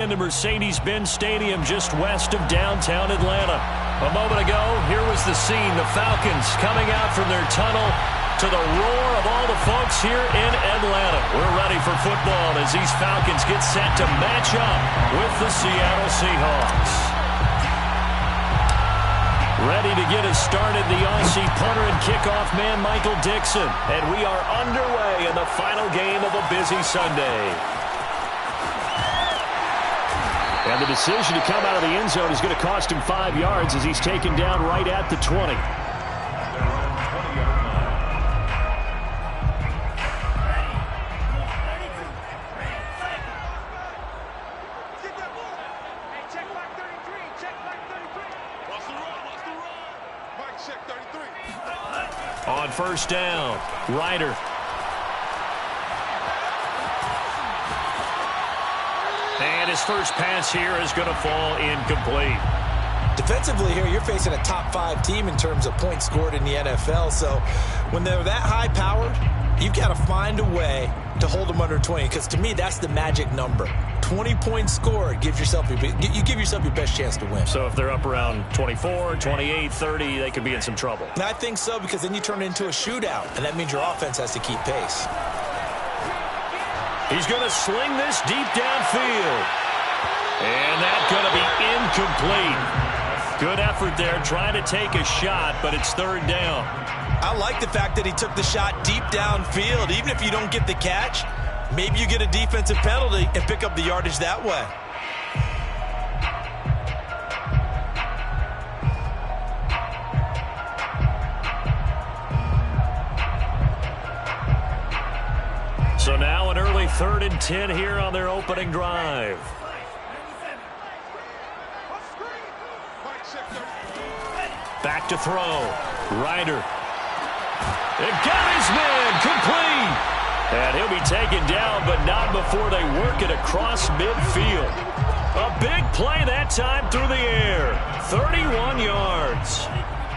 In the Mercedes-Benz Stadium just west of downtown Atlanta. A moment ago, here was the scene. The Falcons coming out from their tunnel to the roar of all the folks here in Atlanta. We're ready for football as these Falcons get set to match up with the Seattle Seahawks. Ready to get us started, the Aussie punter and kickoff man, Michael Dixon. And we are underway in the final game of a busy Sunday. And the decision to come out of the end zone is going to cost him 5 yards as he's taken down right at the 20. On first down, Ryder. And his first pass here is going to fall incomplete. Defensively here, you're facing a top 5 team in terms of points scored in the NFL. So when they're that high-powered, you've got to find a way to hold them under 20. Because to me, that's the magic number. 20 points scored, you give yourself your best chance to win. So if they're up around 24, 28, 30, they could be in some trouble. And I think so, because then you turn it into a shootout, and that means your offense has to keep pace. He's going to sling this deep downfield. And that's going to be incomplete. Good effort there, trying to take a shot, but it's third down. I like the fact that he took the shot deep downfield. Even if you don't get the catch, maybe you get a defensive penalty and pick up the yardage that way. So now an early 3rd and 10 here on their opening drive. Back to throw. Ryder. It got his man complete. And he'll be taken down, but not before they work it across midfield. A big play that time through the air. 31 yards.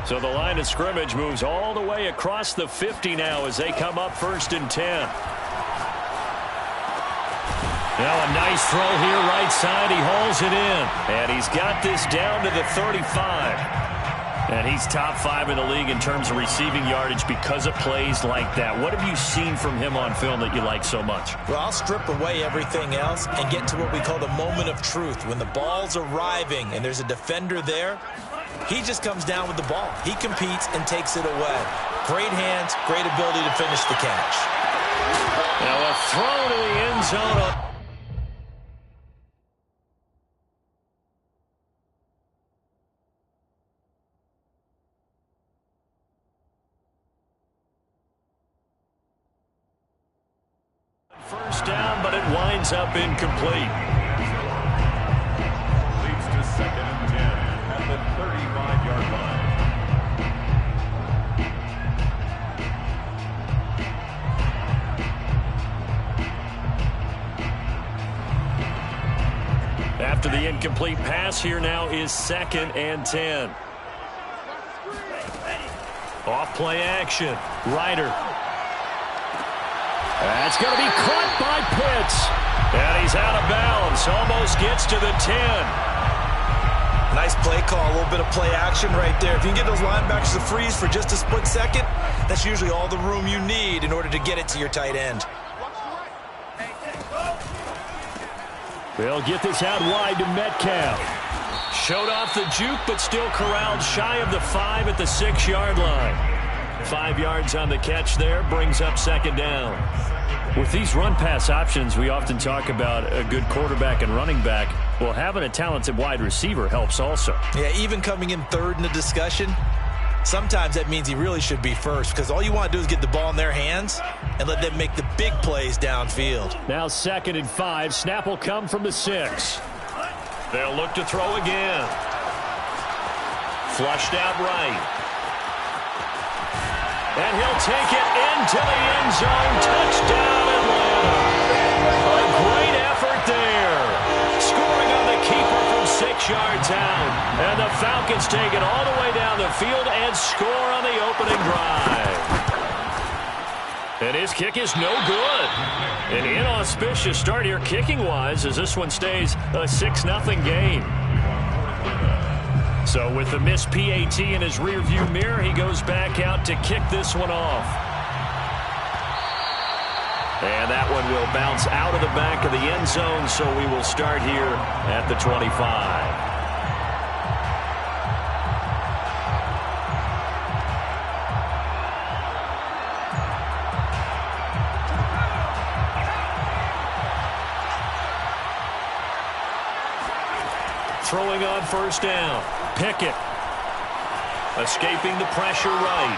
So the line of scrimmage moves all the way across the 50 now as they come up 1st and 10. Now a nice throw here right side. He hauls it in. And he's got this down to the 35. And he's top 5 in the league in terms of receiving yardage because of plays like that. What have you seen from him on film that you like so much? Well, I'll strip away everything else and get to what we call the moment of truth. When the ball's arriving and there's a defender there, he just comes down with the ball. He competes and takes it away. Great hands, great ability to finish the catch. Now a throw to the end zone. First down, but it winds up incomplete. Leads to 2nd and 10 at the 35-yard line. After the incomplete pass, here now is 2nd and 10. Off play action. Ryder. That's going to be caught by Pitts. And he's out of bounds. Almost gets to the 10. Nice play call, a little bit of play action right there. If you can get those linebackers to freeze for just a split second, that's usually all the room you need in order to get it to your tight end. They'll get this out wide to Metcalf. Showed off the juke, but still corralled shy of the 5 at the 6-yard line. 5 yards on the catch there, brings up 2nd down. With these run-pass options, we often talk about a good quarterback and running back. Well, having a talented wide receiver helps also. Yeah, even coming in 3rd in the discussion, sometimes that means he really should be first, because all you want to do is get the ball in their hands and let them make the big plays downfield. Now 2nd and 5. Snap will come from the 6. They'll look to throw again. Flushed out right. And he'll take it into the end zone. Touchdown, Atlanta. A great effort there. Scoring on the keeper from 6 yards out. And the Falcons take it all the way down the field and score on the opening drive. And his kick is no good. An inauspicious start here kicking-wise as this one stays a 6-0 game. So with the missed PAT in his rearview mirror, he goes back out to kick this one off. And that one will bounce out of the back of the end zone, so we will start here at the 25. Throwing on first down. Pickett. Escaping the pressure right.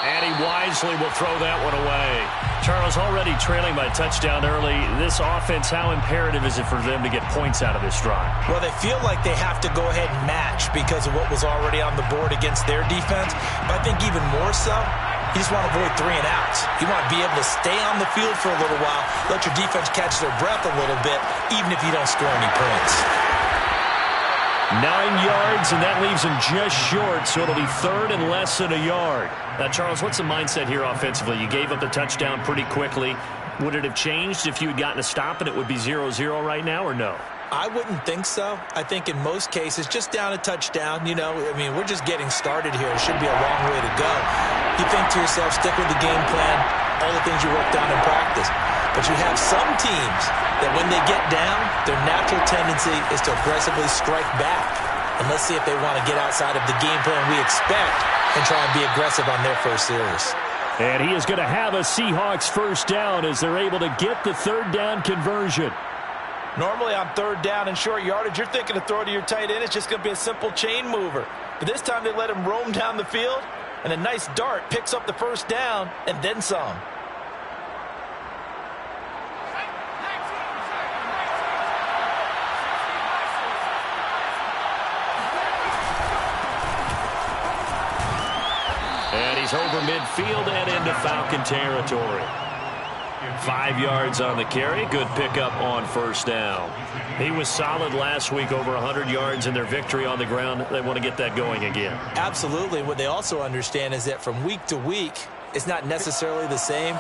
And he wisely will throw that one away. Charles, already trailing by touchdown early. This offense, how imperative is it for them to get points out of this drive? Well, they feel like they have to go ahead and match because of what was already on the board against their defense. But I think even more so, you just want to avoid 3 and outs. You want to be able to stay on the field for a little while, let your defense catch their breath a little bit, even if you don't score any points. 9 yards, and that leaves him just short, so it'll be third and less than a yard. Now, Charles, what's the mindset here offensively? You gave up the touchdown pretty quickly. Would it have changed if you had gotten a stop and it would be 0-0 right now, or no? I wouldn't think so. I think in most cases, just down a touchdown, you know, I mean, we're just getting started here. It should be a long way to go. You think to yourself, stick with the game plan, all the things you worked on in practice. But you have some teams that when they get down, their natural tendency is to aggressively strike back. And let's see if they want to get outside of the game plan we expect and try and be aggressive on their first series. And he is going to have a Seahawks first down as they're able to get the third down conversion. Normally on third down and short yardage, you're thinking to throw to your tight end. It's just going to be a simple chain mover. But this time they let him roam down the field, and a nice dart picks up the first down and then some. And he's over midfield and into Falcon territory. 5 yards on the carry. Good pickup on first down. He was solid last week, over 100 yards in their victory on the ground. They want to get that going again. Absolutely. What they also understand is that from week to week, it's not necessarily the same,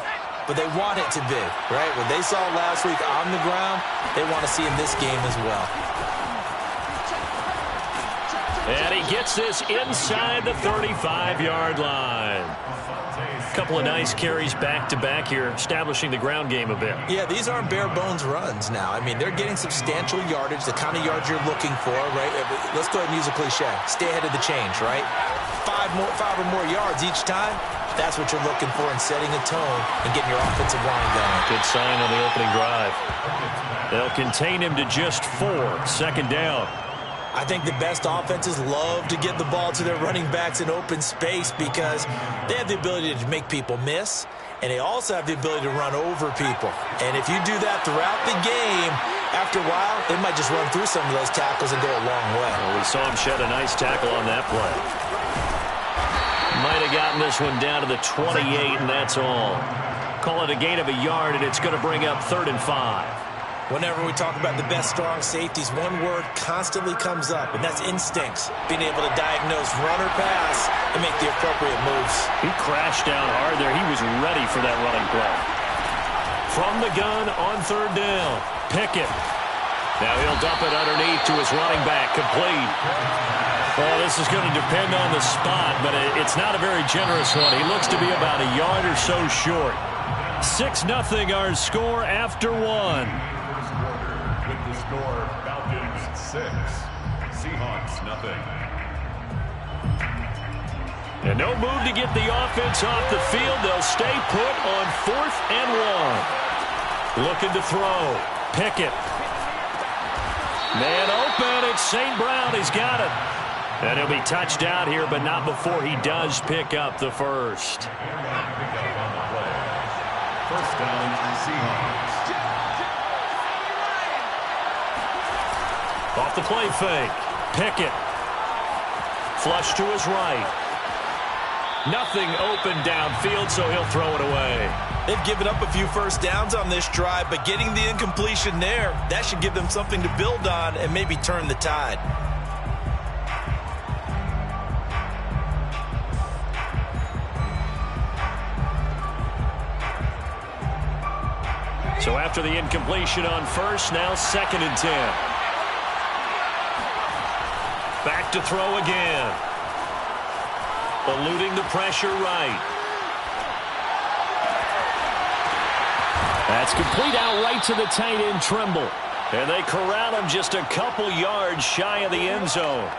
but they want it to be, right? What they saw last week on the ground, they want to see in this game as well. And he gets this inside the 35-yard line. A couple of nice carries back-to-back here, establishing the ground game a bit. Yeah, these aren't bare-bones runs now. I mean, they're getting substantial yardage, the kind of yards you're looking for, right? Let's go ahead and use a cliche. Stay ahead of the change, right? 5 or more yards each time. That's what you're looking for in setting a tone and getting your offensive line going. Good sign on the opening drive. They'll contain him to just 4. Second down. I think the best offenses love to get the ball to their running backs in open space because they have the ability to make people miss, and they also have the ability to run over people. And if you do that throughout the game, after a while, they might just run through some of those tackles and go a long way. Well, we saw him shed a nice tackle on that play. Might have gotten this one down to the 28, and that's all. Call it a gain of a yard, and it's going to bring up 3rd and 5. Whenever we talk about the best strong safeties, one word constantly comes up, and that's instincts. Being able to diagnose run or pass and make the appropriate moves. He crashed down hard there. He was ready for that running play. From the gun on 3rd down, Pickett. Now he'll dump it underneath to his running back, complete. Well, this is going to depend on the spot, but it's not a very generous one. He looks to be about a yard or so short. 6-0 our score after 1. With the score, Falcons 6, Seahawks 0. And no move to get the offense off the field. They'll stay put on 4th and 1. Looking to throw. Pickett. Man open. It's St. Brown. He's got it. And he'll be touched out here, but not before he does pick up the first. First down, Seahawks. Off the play fake. Pickett. Flush to his right. Nothing open downfield, so he'll throw it away. They've given up a few first downs on this drive, but getting the incompletion there, that should give them something to build on and maybe turn the tide. So after the incompletion on first, now 2nd and 10. Back to throw again. Eluding the pressure right. That's complete out right to the tight end, Trimble. And they corral him just a couple yards shy of the end zone.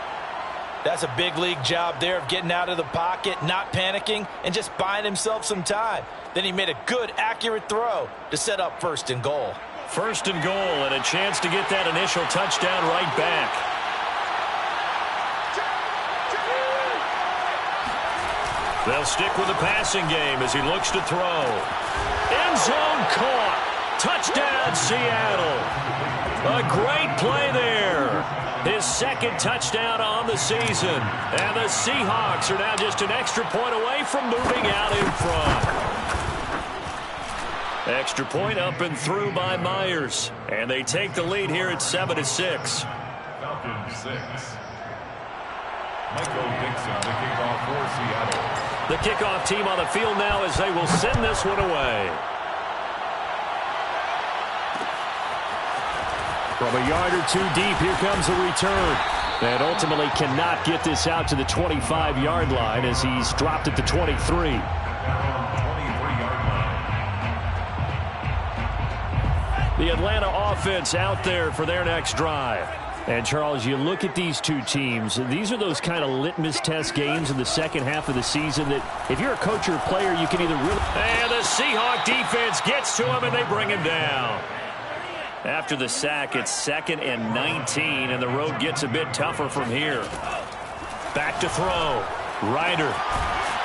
That's a big league job there of getting out of the pocket, not panicking, and just buying himself some time. Then he made a good, accurate throw to set up 1st and goal. 1st and goal, and a chance to get that initial touchdown right back. They'll stick with the passing game as he looks to throw. End zone caught. Touchdown, Seattle. A great play there. His 2nd touchdown on the season. And the Seahawks are now just an extra point away from moving out in front. Extra point up and through by Myers. And they take the lead here at 7-6. Falcons 6. Michael Dixon, the kickoff for Seattle. The kickoff team on the field now as they will send this one away. From a yard or two deep, here comes a return. And ultimately cannot get this out to the 25-yard line as he's dropped at the 23. 23-yard line. The Atlanta offense out there for their next drive. And, Charles, you look at these two teams, these are those kind of litmus test games in the second half of the season that if you're a coach or a player, you can either really... And the Seahawk defense gets to him, and they bring him down. After the sack, it's 2nd and 19, and the road gets a bit tougher from here. Back to throw. Ryder.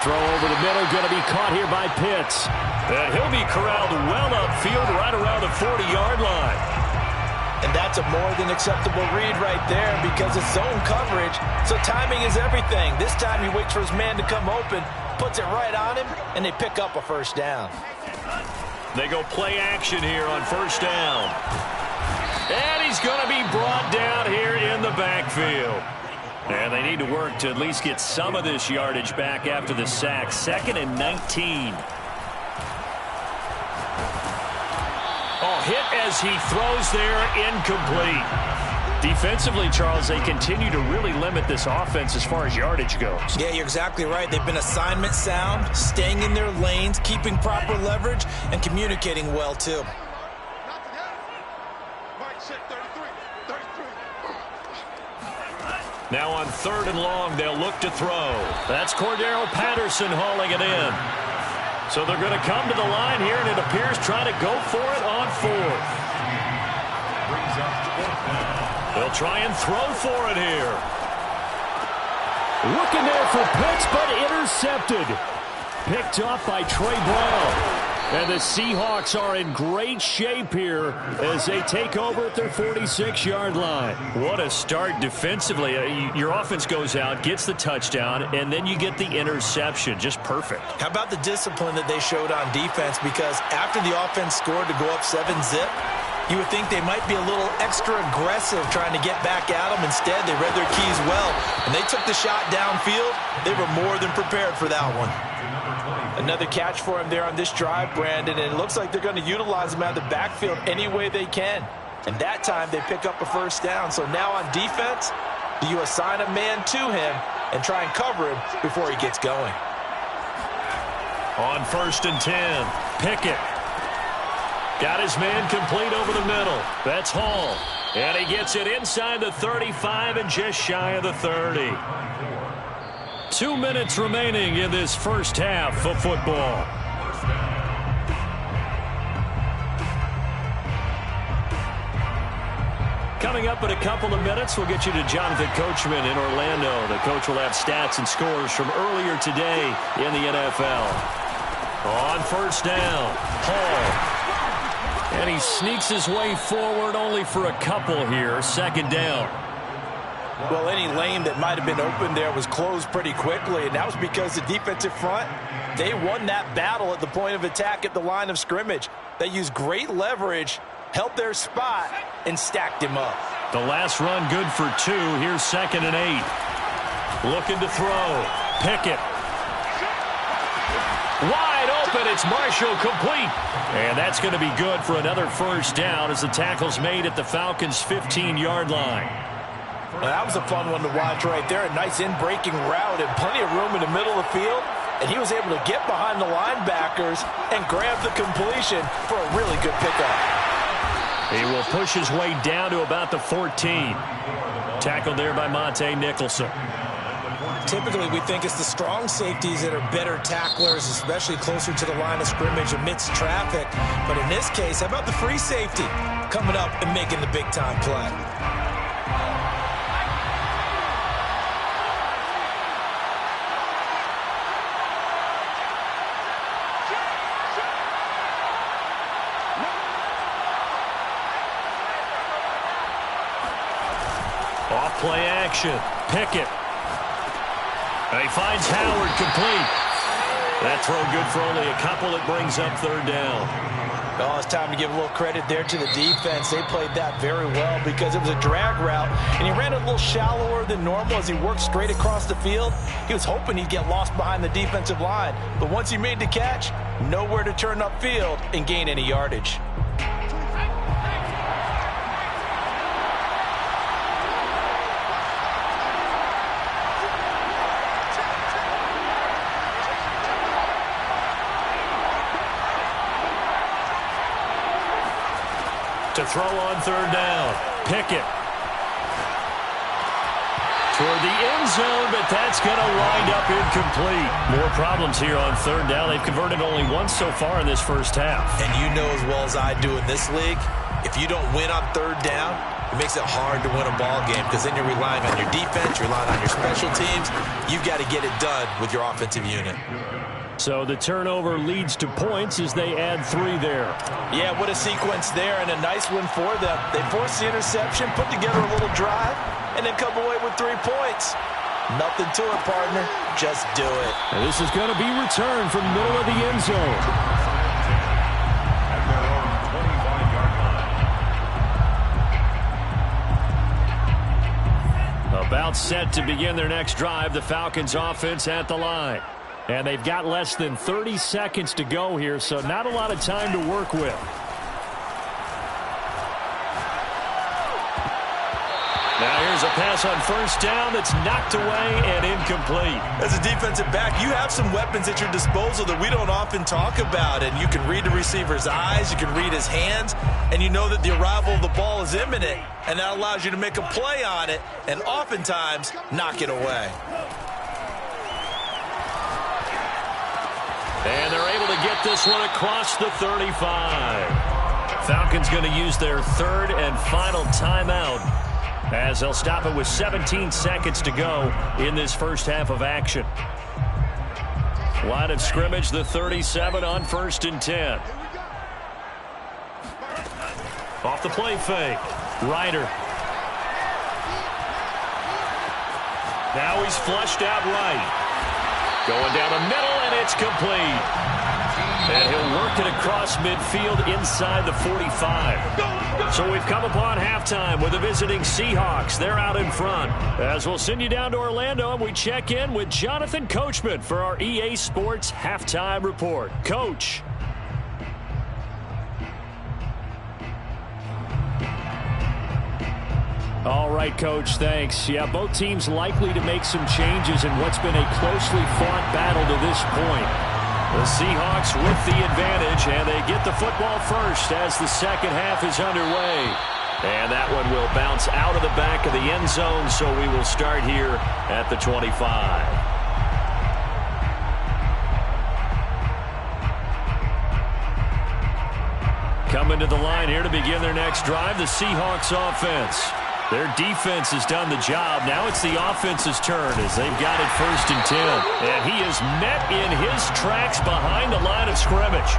Throw over the middle, going to be caught here by Pitts. And he'll be corralled well upfield right around the 40-yard line. And that's a more than acceptable read right there because it's zone coverage, so timing is everything. This time he waits for his man to come open, puts it right on him, and they pick up a 1st down. They go play action here on 1st down. And he's going to be brought down here in the backfield. And they need to work to at least get some of this yardage back after the sack. 2nd and 19. Oh, hit as he throws there, incomplete. Defensively, Charles, they continue to really limit this offense as far as yardage goes. Yeah, you're exactly right. They've been assignment sound, staying in their lanes, keeping proper leverage, and communicating well, too. Now on 3rd and long, they'll look to throw. That's Cordero Patterson hauling it in. So they're going to come to the line here, and it appears trying to go for it on 4th. They'll try and throw for it here. Looking there for Pitts, but intercepted. Picked off by Trey Brown. And the Seahawks are in great shape here as they take over at their 46-yard line. What a start defensively. Your offense goes out, gets the touchdown, and then you get the interception. Just perfect. How about the discipline that they showed on defense? Because after the offense scored to go up 7-zip, you would think they might be a little extra aggressive trying to get back at them. Instead, they read their keys well. When they took the shot downfield, they were more than prepared for that one. Another catch for him there on this drive, Brandon, and it looks like they're going to utilize him out of the backfield any way they can. And that time, they pick up a 1st down. So now on defense, do you assign a man to him and try and cover him before he gets going? On 1st and 10, Pickett. Got his man complete over the middle. That's Hall. And he gets it inside the 35 and just shy of the 30. 2 minutes remaining in this first half of football. Coming up in a couple of minutes, we'll get you to Jonathan Coachman in Orlando. The coach will have stats and scores from earlier today in the NFL. On 1st down, Hall. And he sneaks his way forward only for a couple here. 2nd down. Well, any lane that might have been open there was closed pretty quickly, and that was because the defensive front, they won that battle at the point of attack at the line of scrimmage. They used great leverage, held their spot, and stacked him up. The last run good for 2. Here's 2nd and 8. Looking to throw. Pickett. Wide open. It's Marshall, complete. And that's going to be good for another first down as the tackle's made at the Falcons' 15-yard line. Well, that was a fun one to watch right there. A nice in-breaking route and plenty of room in the middle of the field. And he was able to get behind the linebackers and grab the completion for a really good pickup. He will push his way down to about the 14. Tackled there by Monte Nicholson. Typically, we think it's the strong safeties that are better tacklers, especially closer to the line of scrimmage amidst traffic. But in this case, how about the free safety coming up and making the big-time play? Off-play action. Pickett. And he finds Howard, complete. That throw good for only a couple. It brings up third down. Oh, it's time to give a little credit there to the defense. They played that very well because it was a drag route, and he ran a little shallower than normal as he worked straight across the field. He was hoping he'd get lost behind the defensive line, but once he made the catch, nowhere to turn upfield and gain any yardage. To throw on third down. Pickett. Toward the end zone, but that's going to wind up incomplete. More problems here on third down. They've converted only once so far in this first half. And you know as well as I do in this league, if you don't win on third down, it makes it hard to win a ball game because then you're relying on your defense, you're relying on your special teams. You've got to get it done with your offensive unit. So the turnover leads to points as they add 3 there. Yeah, what a sequence there, and a nice one for them. They forced the interception, put together a little drive, and then come away with 3 points. Nothing to it, partner. Just do it. And this is going to be returned from the middle of the end zone. At their own 25-yard line. About set to begin their next drive, the Falcons offense at the line. And they've got less than 30 seconds to go here, so not a lot of time to work with. Now here's a pass on first down that's knocked away and incomplete. As a defensive back, you have some weapons at your disposal that we don't often talk about. And you can read the receiver's eyes, you can read his hands, and you know that the arrival of the ball is imminent. And that allows you to make a play on it and oftentimes knock it away. And they're able to get this one across the 35. Falcons going to use their third and final timeout as they'll stop it with 17 seconds to go in this first half of action. Line of scrimmage, the 37 on 1st and 10. Off the play fake. Ryder. Now he's flushed out right. Going down the middle, and it's complete. And he'll work it across midfield inside the 45. So we've come upon halftime with the visiting Seahawks. They're out in front. As we'll send you down to Orlando, and we check in with Jonathan Coachman for our EA Sports Halftime Report. Coach. All right, Coach, thanks. Yeah, both teams likely to make some changes in what's been a closely fought battle to this point. The Seahawks with the advantage, and they get the football first as the second half is underway. And that one will bounce out of the back of the end zone, so we will start here at the 25. Coming to the line here to begin their next drive, the Seahawks offense. Their defense has done the job. Now it's the offense's turn as they've got it 1st and 10. And he is met in his tracks behind the line of scrimmage.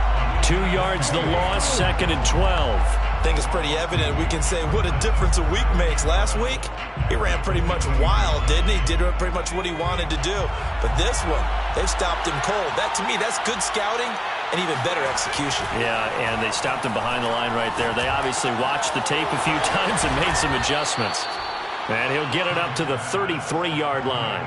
2 yards the loss, 2nd and 12. I think it's pretty evident. We can say what a difference a week makes. Last week, he ran pretty much wild, didn't he? Did pretty much what he wanted to do. But this one, they've stopped him cold. That, to me, that's good scouting and even better execution. Yeah, and they stopped him behind the line right there. They obviously watched the tape a few times and made some adjustments. And he'll get it up to the 33-yard line.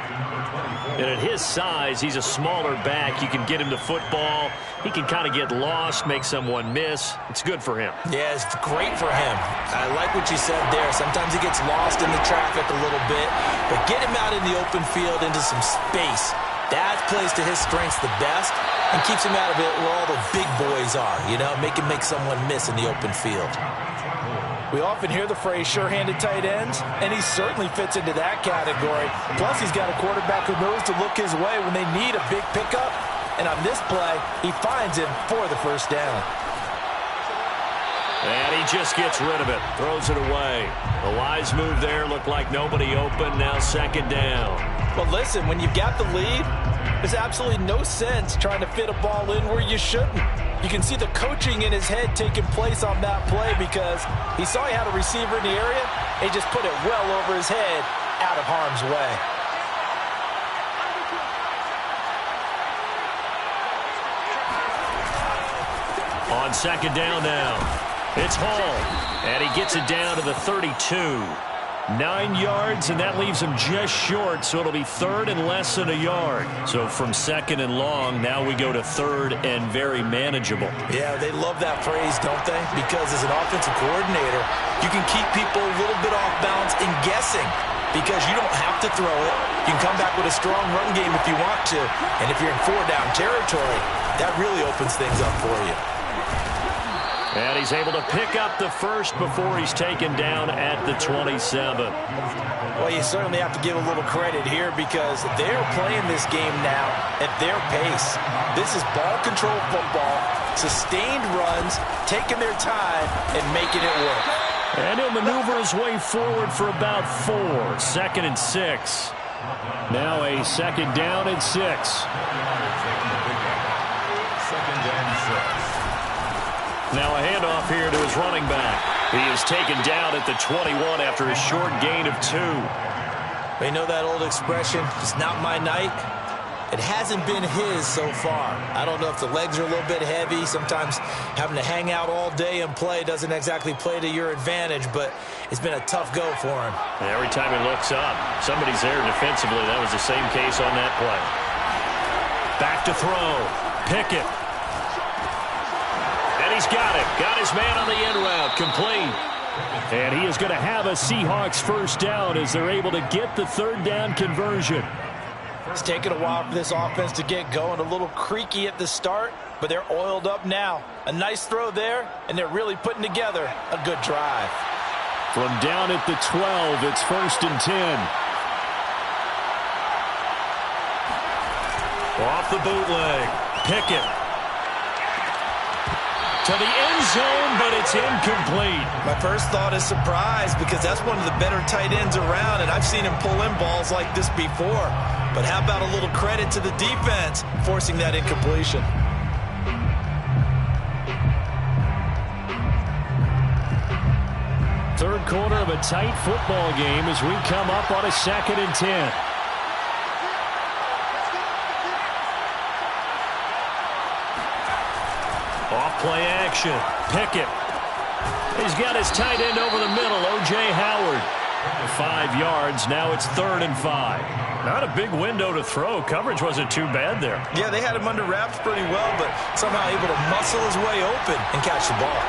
And at his size, he's a smaller back. You can get him to football. He can kind of get lost, make someone miss. It's good for him. Yeah, it's great for him. I like what you said there. Sometimes he gets lost in the traffic a little bit, but get him out in the open field into some space. That plays to his strengths the best and keeps him out of it where all the big boys are, you know, make someone miss in the open field. We often hear the phrase sure-handed tight ends, and he certainly fits into that category. Plus, he's got a quarterback who knows to look his way when they need a big pickup. And on this play, he finds him for the first down. And he just gets rid of it, throws it away. A wise move there, looked like nobody open, now second down. But listen, when you've got the lead, there's absolutely no sense trying to fit a ball in where you shouldn't. You can see the coaching in his head taking place on that play because he saw he had a receiver in the area and he just put it well over his head out of harm's way. On second down now, it's Hall, and he gets it down to the 32. 9 yards, and that leaves him just short, so it'll be third and less than a yard. So from second and long, now we go to third and very manageable. Yeah, they love that phrase, don't they? Because as an offensive coordinator, you can keep people a little bit off balance and guessing because you don't have to throw it. You can come back with a strong run game if you want to, and if you're in 4-down territory, that really opens things up for you. And he's able to pick up the first before he's taken down at the 27. Well, you certainly have to give a little credit here because they're playing this game now at their pace. This is ball control football, sustained runs, taking their time and making it work. And he'll maneuver his way forward for about 4. 2nd and 6. Now a second down and 6. Now a handoff here to his running back. He is taken down at the 21 after a short gain of 2. You know that old expression, it's not my night? It hasn't been his so far. I don't know if the legs are a little bit heavy. Sometimes having to hang out all day and play doesn't exactly play to your advantage, but it's been a tough go for him. And every time he looks up, somebody's there defensively. That was the same case on that play. Back to throw. Pickett. He's got it. Got his man on the end route. Complete. And he is going to have a Seahawks first down as they're able to get the third down conversion. It's taken a while for this offense to get going. A little creaky at the start, but they're oiled up now. A nice throw there, and they're really putting together a good drive. From down at the 12, it's 1st and 10. Off the bootleg. Pickett. To the end zone, but it's incomplete. My first thought is surprise because that's one of the better tight ends around, and I've seen him pull in balls like this before. But how about a little credit to the defense forcing that incompletion? Third quarter of a tight football game as we come up on a 2nd and 10. Off-play action. Pickett. He's got his tight end over the middle, O.J. Howard. 5 yards. Now it's 3rd and 5. Not a big window to throw. Coverage wasn't too bad there. Yeah, they had him under wraps pretty well, but somehow able to muscle his way open and catch the ball.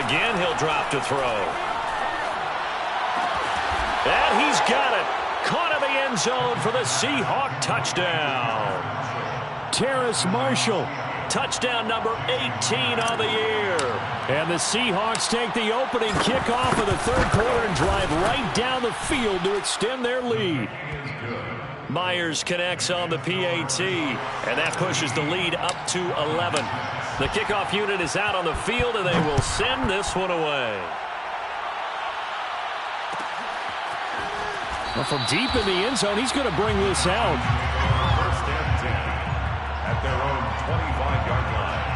Again, he'll drop to throw. And he's got it. Caught in the end zone for the Seahawk touchdown. Terrace Marshall. Touchdown number 18 on the year. And the Seahawks take the opening kickoff of the third quarter and drive right down the field to extend their lead. Myers connects on the PAT, and that pushes the lead up to 11. The kickoff unit is out on the field, and they will send this one away. Well, from deep in the end zone, he's going to bring this out. 1st and 10 at their own 25-yard line.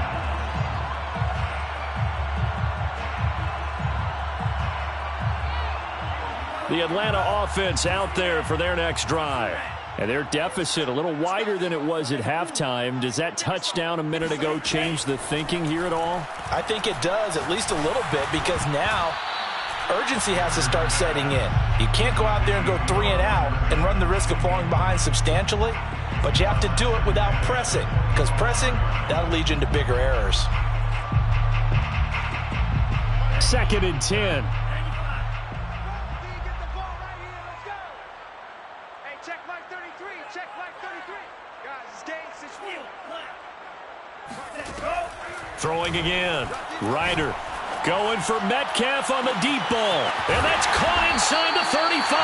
The Atlanta offense out there for their next drive. And their deficit a little wider than it was at halftime. Does that touchdown a minute ago change the thinking here at all? I think it does, at least a little bit, because now urgency has to start setting in. You can't go out there and go 3 and out and run the risk of falling behind substantially, but you have to do it without pressing, because pressing, that'll lead you into bigger errors. 2nd and 10. Throwing again. Ryder going for Metcalf on the deep ball. And that's caught inside the 35.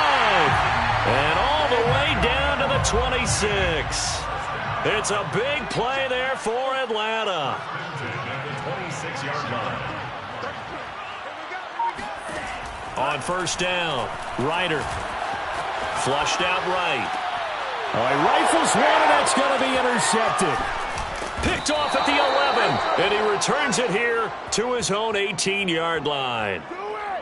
And all the way down to the 26. It's a big play there for Atlanta. 26-yard line. On 1st down, Ryder flushed out right. All right, rifles one, and that's going to be intercepted. Picked off at the 11, and he returns it here to his own 18-yard line.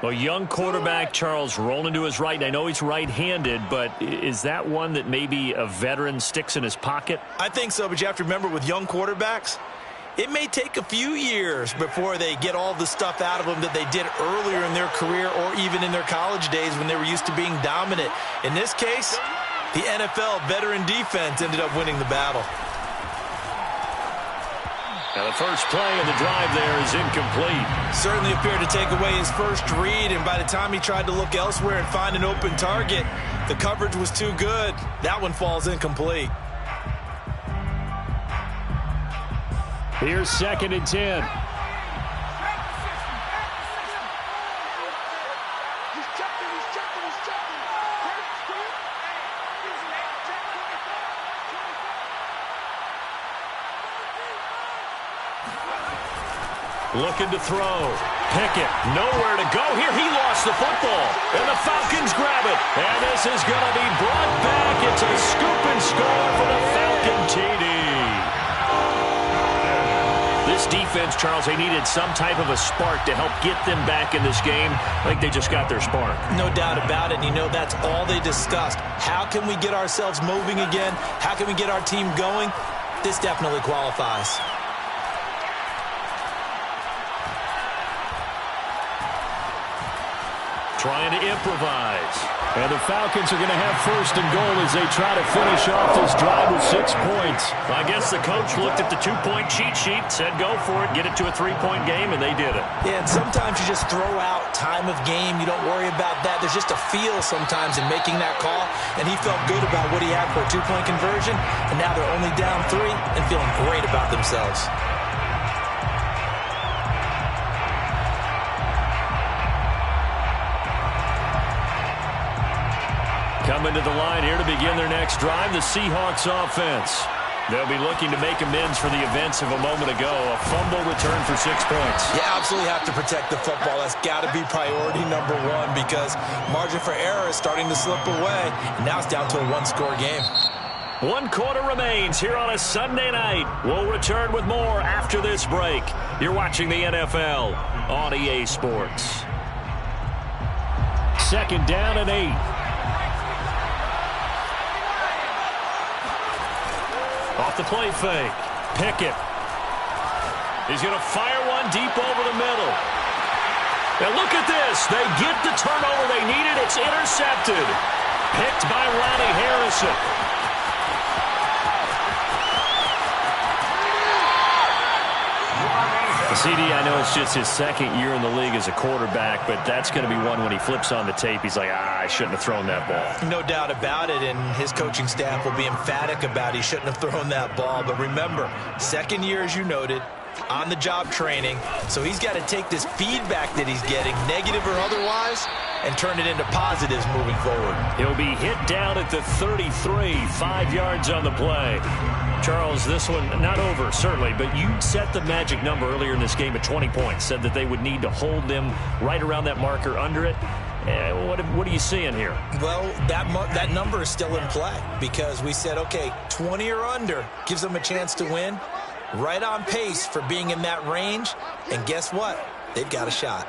A young quarterback, Charles, rolling to his right. And I know he's right-handed, but is that one that maybe a veteran sticks in his pocket? I think so, but you have to remember with young quarterbacks, it may take a few years before they get all the stuff out of them that they did earlier in their career or even in their college days when they were used to being dominant. In this case, the NFL veteran defense ended up winning the battle. Now the first play of the drive there is incomplete. Certainly appeared to take away his first read, and by the time he tried to look elsewhere and find an open target, the coverage was too good. That one falls incomplete. Here's 2nd and 10. Looking to throw. Pickett, nowhere to go here. He lost the football, and the Falcons grab it. And this is going to be brought back. It's a scoop and score for the Falcon TD. This defense, Charles, they needed some type of a spark to help get them back in this game. I think they just got their spark. No doubt about it. And you know, that's all they discussed. How can we get ourselves moving again? How can we get our team going? This definitely qualifies. Trying to improvise. And the Falcons are going to have 1st and goal as they try to finish off this drive with 6 points. I guess the coach looked at the 2-point cheat sheet, said go for it, get it to a 3-point game, and they did it. Yeah, and sometimes you just throw out time of game. You don't worry about that. There's just a feel sometimes in making that call, and he felt good about what he had for a 2-point conversion, and now they're only down 3 and feeling great about themselves. Coming to the line here to begin their next drive, the Seahawks offense. They'll be looking to make amends for the events of a moment ago. A fumble return for 6 points. You absolutely have to protect the football. That's got to be priority number 1 because margin for error is starting to slip away. And now it's down to a 1-score game. 1 quarter remains here on a Sunday night. We'll return with more after this break. You're watching the NFL on EA Sports. 2nd down and 8. Off the play fake. Pickett. He's going to fire one deep over the middle. Now look at this. They get the turnover they needed. It's intercepted. Picked by Ronnie Harrison. CD, I know it's just his 2nd year in the league as a quarterback, but that's going to be one when he flips on the tape. He's like, I shouldn't have thrown that ball. No doubt about it, and his coaching staff will be emphatic about he shouldn't have thrown that ball. But remember, 2nd year, as you noted, on-the-job training. So he's got to take this feedback that he's getting, negative or otherwise, and turn it into positives moving forward. He'll be hit down at the 33, 5 yards on the play. Charles, this one not over, certainly, but you set the magic number earlier in this game at 20 points, said that they would need to hold them right around that marker under it. What are you seeing here? Well, that number is still in play because we said, okay, 20 or under gives them a chance to win. Right on pace for being in that range, and guess what? They've got a shot.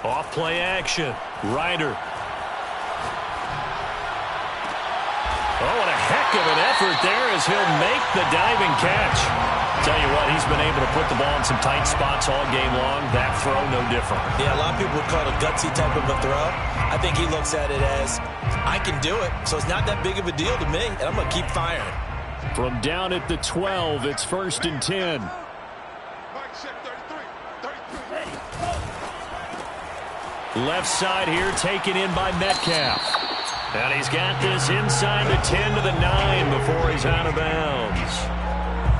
Off play action. Ryder. heck of an effort there as he'll make the diving catch. Tell you what, he's been able to put the ball in some tight spots all game long. That throw, no different. Yeah, a lot of people would call it a gutsy type of a throw. I think he looks at it as, I can do it, so it's not that big of a deal to me, and I'm going to keep firing. From down at the 12, it's 1st and 10. Left side here taken in by Metcalf. And he's got this inside the 10 to the 9 before he's out of bounds.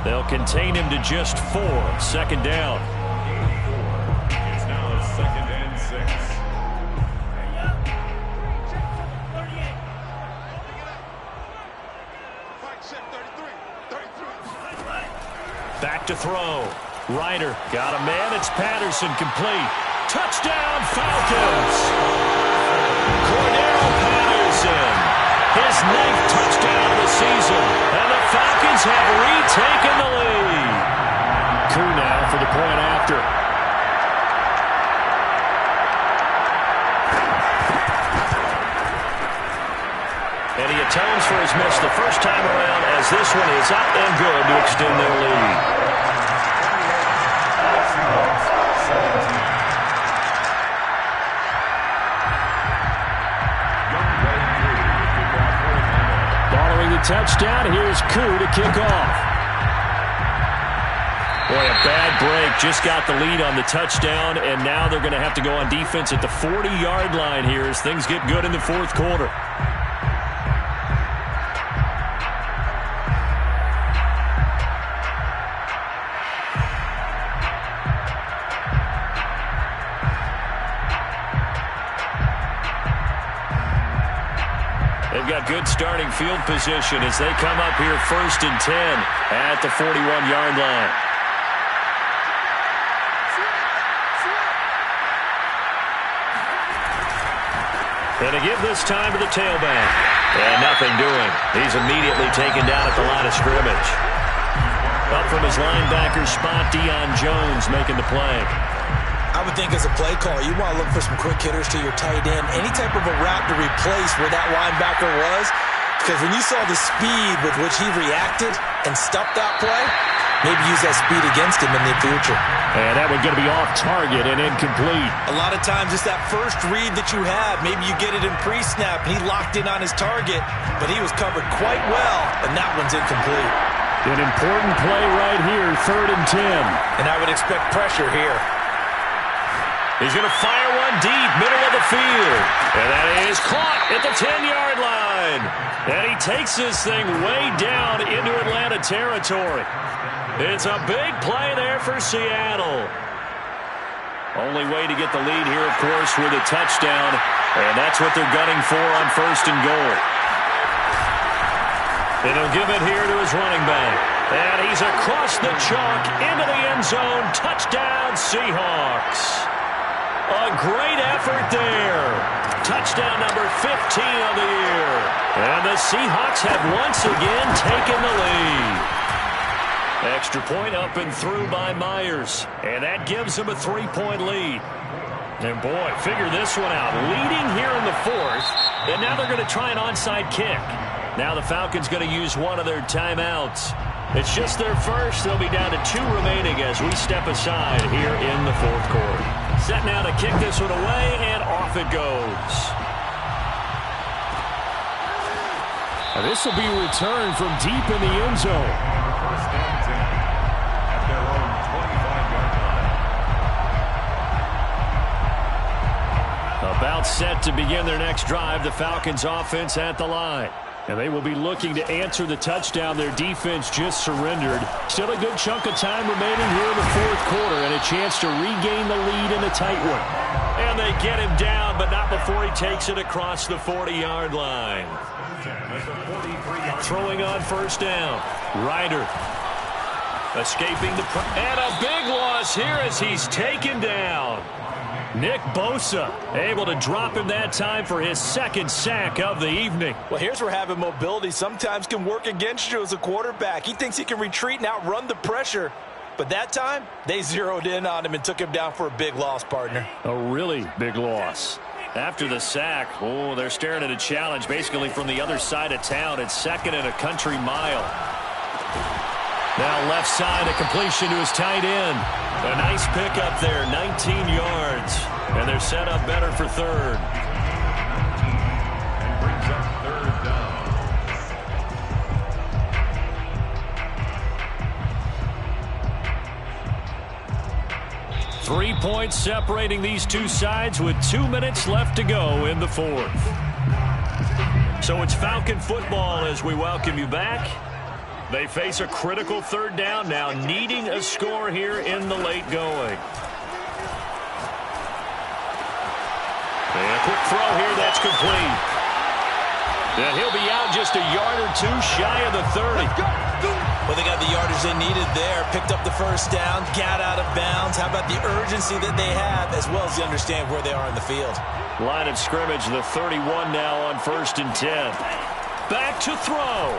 They'll contain him to just 4. 2nd down. It's now 2nd and 6. Back to throw. Ryder got a man. It's Patterson, complete. Touchdown, Falcons! Cordero Patterson, his 9th touchdown of the season, and the Falcons have retaken the lead. Koo now for the point after. And he atones for his miss the first time around as this one is up and good to extend their lead. Touchdown. Here's Koo to kick off. Boy, a bad break. Just got the lead on the touchdown, and now they're going to have to go on defense at the 40-yard line here as things get good in the 4th quarter. They've got good starting field position as they come up here 1st and 10 at the 41-yard line. And to give this time to the tailback. And nothing doing. He's immediately taken down at the line of scrimmage. Up from his linebacker spot, Deion Jones making the play. I would think as a play caller, you want to look for some quick hitters to your tight end. Any type of a route to replace where that linebacker was. Because when you saw the speed with which he reacted and stopped that play, maybe use that speed against him in the future. And that one going to be off target and incomplete. A lot of times it's that first read that you have. Maybe you get it in pre-snap. He locked in on his target, but he was covered quite well, and that one's incomplete. An important play right here, 3rd and 10. And I would expect pressure here. He's going to fire one deep, middle of the field. And that is caught at the 10-yard line. And he takes this thing way down into Atlanta territory. It's a big play there for Seattle. Only way to get the lead here, of course, with a touchdown. And that's what they're gunning for on 1st and goal. And he'll give it here to his running back. And he's across the chalk into the end zone. Touchdown, Seahawks. A great effort there. Touchdown number 15 of the year. And the Seahawks have once again taken the lead. Extra point up and through by Myers. And that gives them a 3-point lead. And boy, figure this one out. Leading here in the 4th. And now they're going to try an onside kick. Now the Falcons going to use one of their timeouts. It's just their first. They'll be down to 2 remaining as we step aside here in the 4th quarter. Set now to kick this one away, and off it goes. Now this will be returned from deep in the end zone. 1st and 10 at their own 25-yard line. About set to begin their next drive, the Falcons offense at the line. And they will be looking to answer the touchdown their defense just surrendered. Still a good chunk of time remaining here in the 4th quarter and a chance to regain the lead in a tight one. And they get him down, but not before he takes it across the 40-yard line. Throwing on 1st down. Ryder escaping the and a big loss here as he's taken down. Nick Bosa able to drop him that time for his 2nd sack of the evening. Well, here's where having mobility sometimes can work against you as a quarterback. He thinks he can retreat and outrun the pressure. But that time, they zeroed in on him and took him down for a big loss, partner. A really big loss. After the sack, they're staring at a challenge basically from the other side of town. It's 2nd and a country mile. Now left side, a completion to his tight end. A nice pickup there, 19 yards. And they're set up better for 3rd. And brings up 3rd down. 3 points separating these two sides with 2 minutes left to go in the 4th. So it's Falcon football as we welcome you back. They face a critical 3rd down now, needing a score here in the late going. And a quick throw here, that's complete. And he'll be out just a yard or 2 shy of the 30. Well, they got the yardage they needed there, picked up the 1st down, got out of bounds. How about the urgency that they have, as well as they understand where they are in the field? Line of scrimmage, the 31 now on 1st and 10. Back to throw.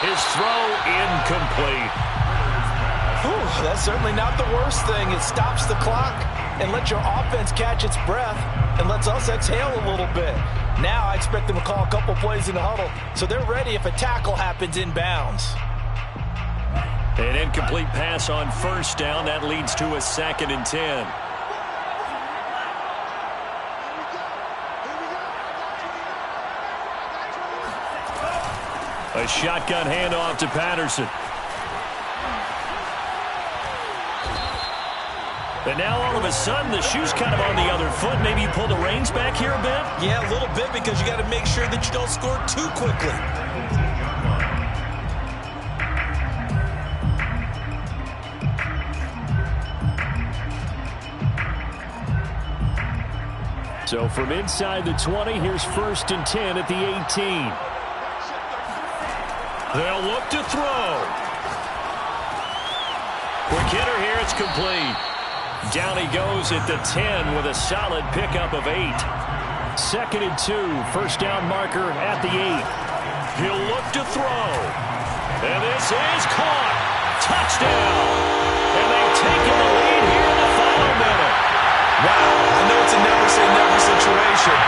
His throw incomplete. That's certainly not the worst thing. It stops the clock and lets your offense catch its breath and lets us exhale a little bit. Now I expect them to call a couple plays in the huddle, so they're ready if a tackle happens inbounds. An incomplete pass on 1st down. That leads to a 2nd and 10. A shotgun handoff to Patterson. And now all of a sudden the shoe's kind of on the other foot. Maybe you pull the reins back here a bit? Yeah, a little bit, because you got to make sure that you don't score too quickly. So from inside the 20, here's 1st and 10 at the 18. They'll look to throw. Quick hitter here, it's complete. Down he goes at the 10 with a solid pickup of 8. 2nd and 2, 1st down marker at the 8. He'll look to throw. And this is caught. Touchdown. And they've taken the lead here in the final minute. Wow, I know it's a never-say-never situation,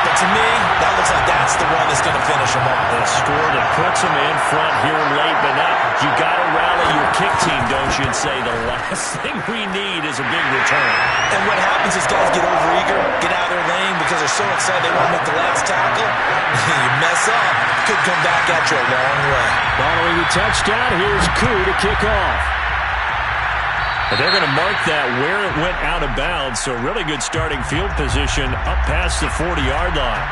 but to me, that looks like that's the one that's going to finish them off. A score that puts them in front here late, but now you got to rally your kick team, don't you, and say the last thing we need is a big return. And what happens is guys get overeager, get out of their lane because they're so excited they want to make the last tackle. You mess up, could come back at you a long way. Following the touchdown, here's Koo to kick off. But they're going to mark that where it went out of bounds, so really good starting field position up past the 40-yard line.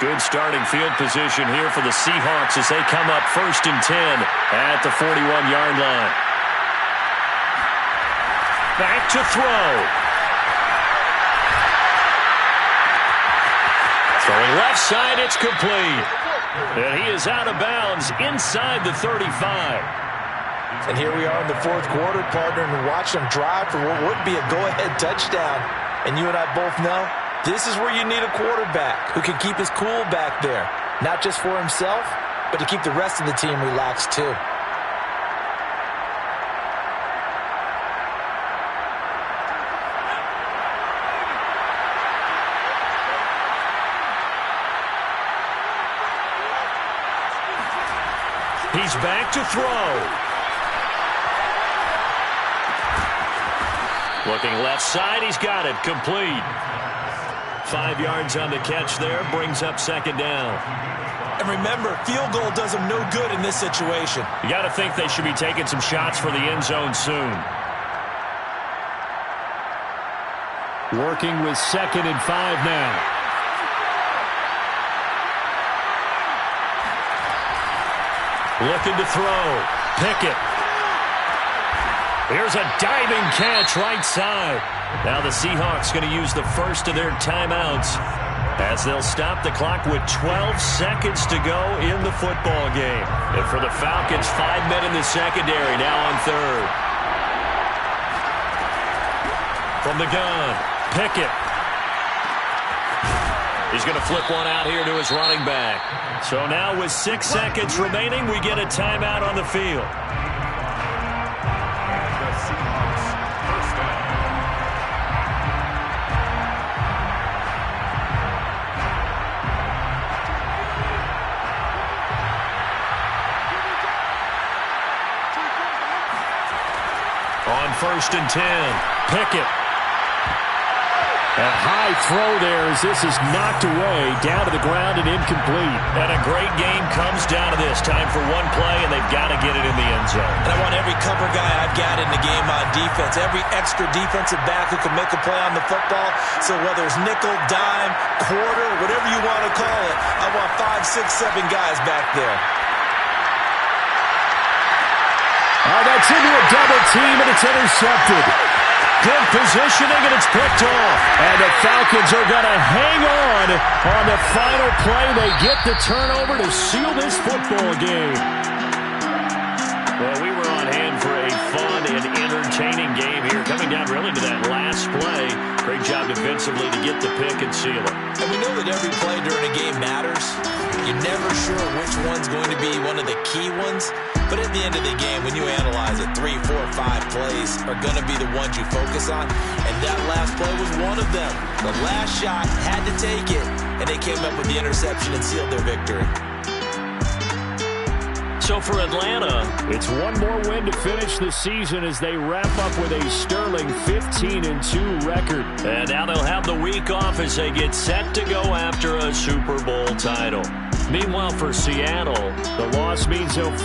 Good starting field position here for the Seahawks as they come up 1st and 10 at the 41-yard line. Back to throw. Throwing left side, it's complete. And he is out of bounds inside the 35. And here we are in the 4th quarter, partner, and watch them drive for what would be a go-ahead touchdown. And you and I both know this is where you need a quarterback who can keep his cool back there. Not just for himself, but to keep the rest of the team relaxed too. He's back to throw. Looking left side, he's got it, complete. 5 yards on the catch there, brings up 2nd down. And remember, field goal does them no good in this situation. You got to think they should be taking some shots for the end zone soon. Working with 2nd and 5 now. Looking to throw. Pickett. Here's a diving catch right side. Now the Seahawks going to use the first of their timeouts as they'll stop the clock with 12 seconds to go in the football game. And for the Falcons, 5 men in the secondary, now on 3rd. From the gun, Pickett. He's going to flip one out here to his running back. So now with 6 seconds remaining, we get a timeout on the field. The Seahawks first down. On 1st and 10, Pickett. A high throw there as this is knocked away, down to the ground and incomplete. And a great game comes down to this. Time for one play, and they've got to get it in the end zone. And I want every cover guy I've got in the game on defense, every extra defensive back who can make a play on the football. So whether it's nickel, dime, quarter, whatever you want to call it, I want 5, 6, 7 guys back there. Oh, that's into a double team, and it's intercepted. Good positioning, and it's picked off. And the Falcons are going to hang on the final play. They get the turnover to seal this football game. Well, we were on hand for a fun and entertaining game here. Coming down really to that last play. Great job defensively to get the pick and seal it. And we know that every play during a game matters. You're never sure which one's going to be one of the key ones. But at the end of the game, when you analyze it, 3, 4, 5 plays are going to be the ones you focus on. And that last play was one of them. The last shot had to take it, and they came up with the interception and sealed their victory. So for Atlanta, it's one more win to finish the season as they wrap up with a sterling 15-2 record. And now they'll have the week off as they get set to go after a Super Bowl title. Meanwhile, for Seattle, the loss means they'll